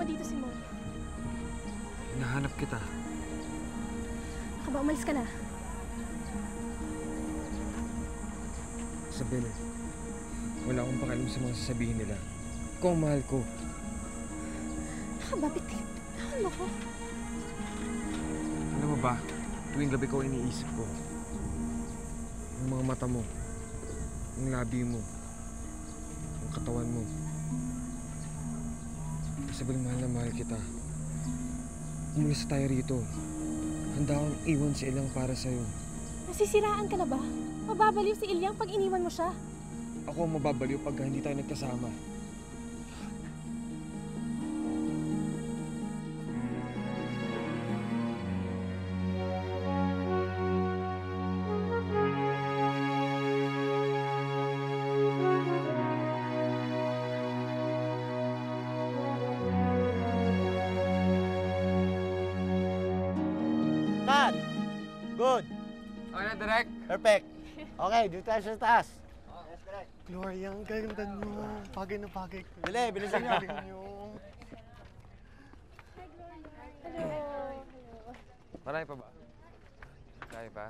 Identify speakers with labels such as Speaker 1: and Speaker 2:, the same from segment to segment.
Speaker 1: dito si Moy?
Speaker 2: Hinahanap kita.
Speaker 1: Baka ba umalis ka na?
Speaker 2: Isabel, wala akong pakialam sa mga sasabihin nila. Ikaw ang mahal ko.
Speaker 1: Baka ba, bitawan mo ko?
Speaker 2: Alam mo ba, tuwing gabi ko iniisip ko. Ang mga mata mo, ang labi mo, ang katawan mo. Isabel, mahal na mahal kita. Umalis tayo rito. Handa akong iwan si Ilyang para sa'yo.
Speaker 1: Nasisiraan ka na ba? Mababaliw si Ilyang pag iniwan mo siya.
Speaker 2: Ako ang mababaliw pag hindi tayo nagkasama.
Speaker 3: Cut! Good!
Speaker 2: Okay na, Direk?
Speaker 3: Perfect! Okay, dito tayo sa taas.
Speaker 4: Yes, correct. Gloria, ang ganda nyo. Bagay na bagay ko.
Speaker 3: Dali, bilisan nyo.
Speaker 4: nyo.
Speaker 2: Marami pa ba? Kaya pa?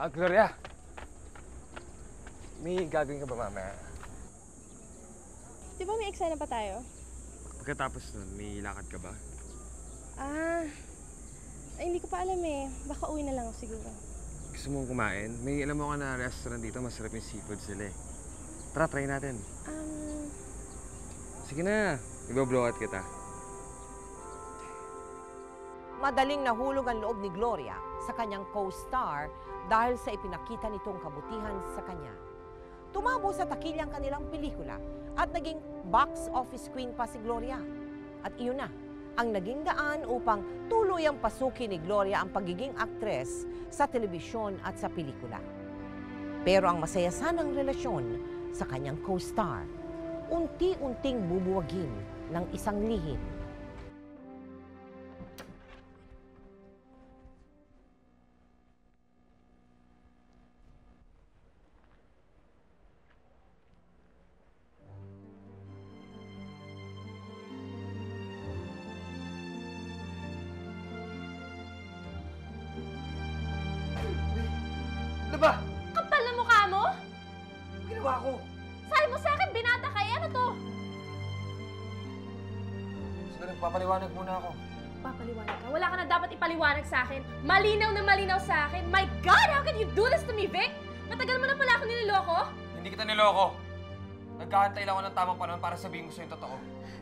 Speaker 2: Gloria! May gagawin ka ba mamaya?
Speaker 1: Di ba may eksena pa tayo?
Speaker 2: Pagkatapos nun, may lakad ka ba?
Speaker 1: Ay, hindi ko pa alam eh. Baka uwi na lang siguro.
Speaker 2: Gusto mong kumain? May alam mo ka na restaurant dito, masarap yung seafood sila eh. Tara, try natin. Sige na, ibablowout kita.
Speaker 5: Madaling nahulog ang loob ni Gloria sa kanyang co-star dahil sa ipinakita nitong kabutihan sa kanya. Tumabo sa takilya ang kanilang pelikula at naging box office queen pa si Gloria. At iyon na, ang naging daan upang tuluyang pasukin ni Gloria ang pagiging aktres sa telebisyon at sa pelikula. Pero ang masaya sanang relasyon sa kanyang co-star, unti-unting bubuwagin ng isang lihim.
Speaker 2: Ano ba?
Speaker 1: Kapal na mukha mo?
Speaker 2: Ano ginawa ko?
Speaker 1: Sabi mo sa akin, binata ka eh. Ano to?
Speaker 2: Sige, nagpapaliwanag muna ako.
Speaker 1: Papaliwanag ka? Wala ka na dapat ipaliwanag sa akin. Malinaw na malinaw sa akin. My God, how can you do this to me, Vic? Matagal mo na pala ako niloloko?
Speaker 2: Hindi kita niloko. Nagkahantay lang ako ng tamang panahon para sabihin ko sa'yo yung totoo.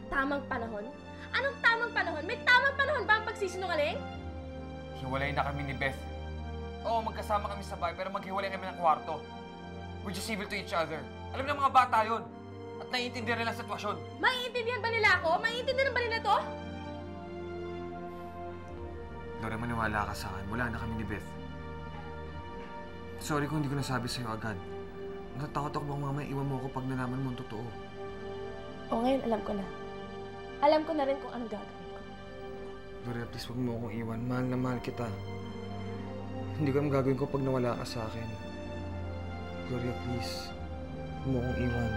Speaker 1: Tamang panahon? Anong tamang panahon? May tamang panahon ba ang pagsisinungaling?
Speaker 2: Hiwalay na kami ni Beth. Oo, magkasama kami sa bahay, pero maghiwalay kami ng kwarto. We're just evil to each other. Alam ng mga bata yun. At naiintindihan nila ang sitwasyon.
Speaker 1: Maiintindihan ba nila ako? Maiintindihan ba nila to?
Speaker 2: Lore, maniwala ka sa akin. Wala na kami ni Beth. Sorry kung hindi ko nasabi sa'yo agad. Natatakot ako bang mamaya iwan mo ako pag nalaman mo ang totoo.
Speaker 1: O ngayon, alam ko na. Alam ko na rin kung anong gagawin ko.
Speaker 2: Lore, please huwag mo akong iwan. Mahal na mahal kita. Hindi ko alam gagawin ko pag nawala ka sa akin. Gloria, please. Huwag mo akong iwan.